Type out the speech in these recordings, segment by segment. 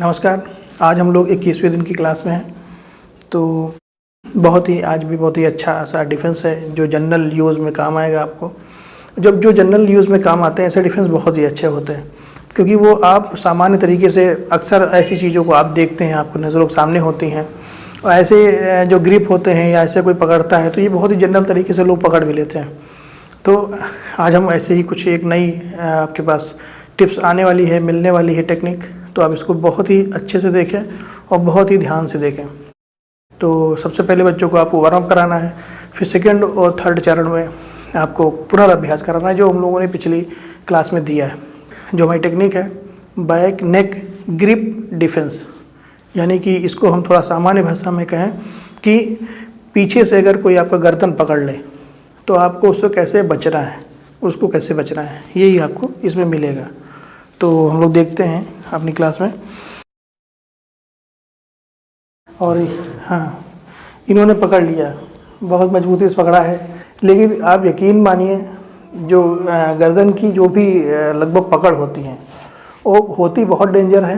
नमस्कार। आज हम लोग 21वें दिन की क्लास में हैं। तो आज भी बहुत ही अच्छा सा डिफेंस है जो जनरल यूज़ में काम आएगा आपको। जो जनरल यूज़ में काम आते हैं ऐसे डिफेंस बहुत ही अच्छे होते हैं, क्योंकि वो आप सामान्य तरीके से अक्सर ऐसी चीज़ों को आप देखते हैं, आपको नज़रों के सामने होती हैं। और ऐसे जो ग्रिप होते हैं या ऐसे कोई पकड़ता है तो ये बहुत ही जनरल तरीके से लोग पकड़ भी लेते हैं। तो आज हम ऐसे ही कुछ एक नई आपके पास टिप्स आने वाली है, मिलने वाली है टेक्निक। तो आप इसको बहुत ही अच्छे से देखें और बहुत ही ध्यान से देखें। तो सबसे पहले बच्चों को आपको वार्म अप कराना है, फिर सेकंड और थर्ड चरण में आपको पुनर्अभ्यास कराना है जो हम लोगों ने पिछली क्लास में दिया है। जो हमारी टेक्निक है बैक नेक ग्रिप डिफेंस, यानी कि इसको हम थोड़ा सामान्य भाषा में कहें कि पीछे से अगर कोई आपका गर्दन पकड़ ले तो आपको उससे कैसे बचना है, उसको कैसे बचना है, यही आपको इसमें मिलेगा। तो हम लोग देखते हैं अपनी क्लास में। और हाँ, इन्होंने पकड़ लिया, बहुत मजबूती से पकड़ा है, लेकिन आप यकीन मानिए जो गर्दन की जो भी लगभग पकड़ होती हैं वो होती बहुत डेंजर है,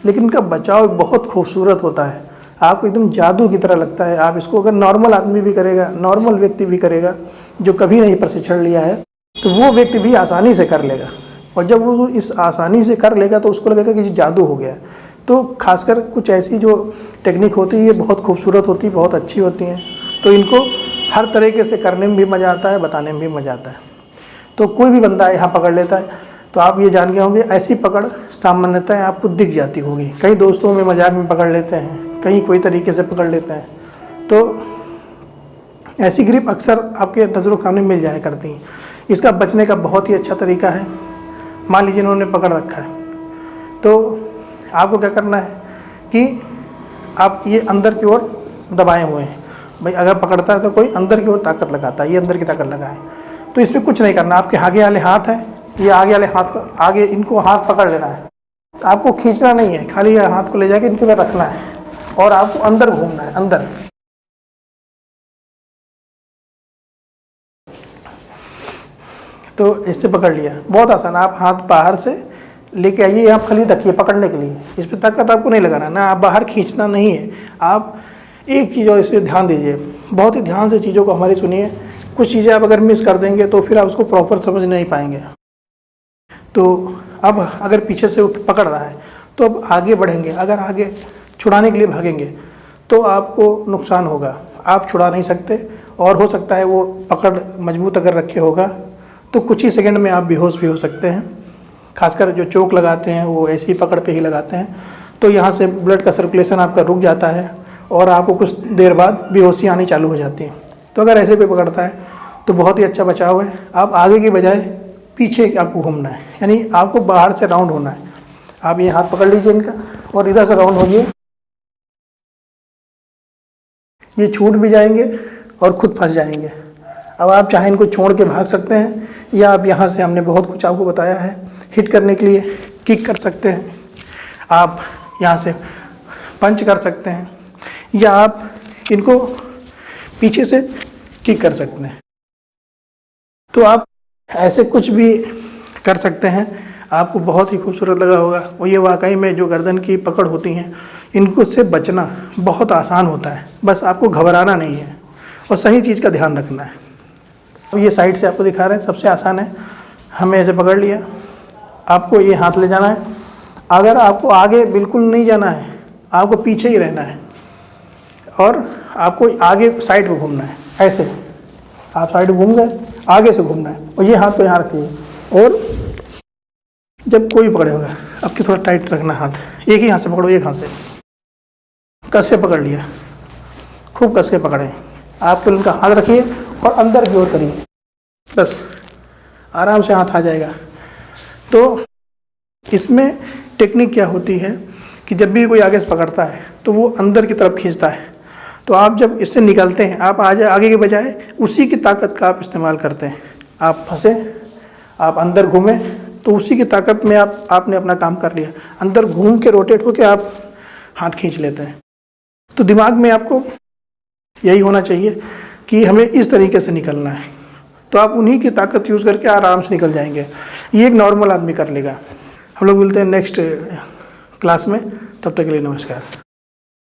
लेकिन इनका बचाव बहुत खूबसूरत होता है। आपको एकदम जादू की तरह लगता है। आप इसको अगर नॉर्मल आदमी भी करेगा, नॉर्मल व्यक्ति भी करेगा जो कभी नहीं प्रशिक्षण लिया है, तो वो व्यक्ति भी आसानी से कर लेगा। और जब वो इस आसानी से कर लेगा तो उसको लगेगा कि जादू हो गया। तो खासकर कुछ ऐसी जो टेक्निक होती है ये बहुत खूबसूरत होती है, बहुत अच्छी होती हैं। तो इनको हर तरीके से करने में भी मज़ा आता है, बताने में भी मज़ा आता है। तो कोई भी बंदा यहाँ पकड़ लेता है तो आप ये जान गए होंगे ऐसी पकड़ सामान्यतः आपको दिख जाती होगी। कई दोस्तों में मजाक में पकड़ लेते हैं, कहीं कोई तरीके से पकड़ लेते हैं। तो ऐसी ग्रिप अक्सर आपके नज़रों के सामने मिल जाया करती हैं। इसका बचने का बहुत ही अच्छा तरीका है। मान लीजिए इन्होंने पकड़ रखा है तो आपको क्या करना है कि आप ये अंदर की ओर दबाए हुए हैं। भाई अगर पकड़ता है तो कोई अंदर की ओर ताकत लगाता है, ये अंदर की ताकत लगाए। तो इसमें कुछ नहीं करना, आपके आगे वाले हाथ हैं, ये आगे वाले हाथ को आगे इनको हाथ पकड़ लेना है। तो आपको खींचना नहीं है, खाली ये हाथ को ले जाके इनके में रखना है और आपको अंदर घूमना है, अंदर। तो इससे पकड़ लिया, बहुत आसान। आप हाथ बाहर से लेके आइए, आप खाली रखिए पकड़ने के लिए। इस पर ताकत आपको नहीं लगाना ना, आप बाहर खींचना नहीं है। आप एक चीज़ और इसमें ध्यान दीजिए, बहुत ही ध्यान से चीज़ों को हमारी सुनिए। कुछ चीज़ें आप अगर मिस कर देंगे तो फिर आप उसको प्रॉपर समझ नहीं पाएंगे। तो अब अगर पीछे से पकड़ रहा है तो अब आगे बढ़ेंगे, अगर आगे छुड़ाने के लिए भागेंगे तो आपको नुकसान होगा, आप छुड़ा नहीं सकते। और हो सकता है वो पकड़ मजबूत अगर रखे होगा तो कुछ ही सेकंड में आप बेहोश भी हो सकते हैं। खासकर जो चोक लगाते हैं वो ऐसी पकड़ पे ही लगाते हैं, तो यहाँ से ब्लड का सर्कुलेशन आपका रुक जाता है और आपको कुछ देर बाद बेहोशी आनी चालू हो जाती है। तो अगर ऐसे कोई पकड़ता है तो बहुत ही अच्छा बचाव है। आप आगे की बजाय पीछे आपको घूमना है, यानी आपको बाहर से राउंड होना है। आप ये हाथ पकड़ लीजिए इनका और इधर से राउंड होइए, ये छूट भी जाएंगे और खुद फंस जाएंगे। अब आप चाहे इनको छोड़ के भाग सकते हैं, या आप यहाँ से हमने बहुत कुछ आपको बताया है हिट करने के लिए, किक कर सकते हैं, आप यहाँ से पंच कर सकते हैं, या आप इनको पीछे से किक कर सकते हैं। तो आप ऐसे कुछ भी कर सकते हैं। आपको बहुत ही खूबसूरत लगा होगा। और ये वाकई में जो गर्दन की पकड़ होती हैं इनको से बचना बहुत आसान होता है, बस आपको घबराना नहीं है और सही चीज़ का ध्यान रखना है। अब ये साइड से आपको दिखा रहे हैं, सबसे आसान है। हमें ऐसे पकड़ लिया, आपको ये हाथ ले जाना है। अगर आपको आगे बिल्कुल नहीं जाना है, आपको पीछे ही रहना है और आपको आगे साइड में घूमना है। ऐसे आप साइड घूम गए, आगे से घूमना है और ये हाथ को यहाँ रखिए। और जब कोई पकड़े होगा आपके थोड़ा टाइट रखना हाथ, एक ही हाथ से पकड़ो, एक हाथ से कस से पकड़ लिया, खूब कस के पकड़े। आप उनका हाथ रखिए और अंदर की ओर करिए, बस आराम से हाथ आ जाएगा। तो इसमें टेक्निक क्या होती है कि जब भी कोई आगे से पकड़ता है तो वो अंदर की तरफ खींचता है। तो आप जब इससे निकलते हैं, आप आगे के बजाय उसी की ताकत का आप इस्तेमाल करते हैं। आप फंसे, आप अंदर घूमें तो उसी की ताकत में आपने अपना काम कर लिया। अंदर घूम के रोटेट होके आप हाथ खींच लेते हैं। तो दिमाग में आपको यही होना चाहिए कि हमें इस तरीके से निकलना है। तो आप उन्हीं की ताकत यूज़ करके आराम से निकल जाएंगे। ये एक नॉर्मल आदमी कर लेगा। हम लोग मिलते हैं नेक्स्ट क्लास में। तब तक के लिए नमस्कार।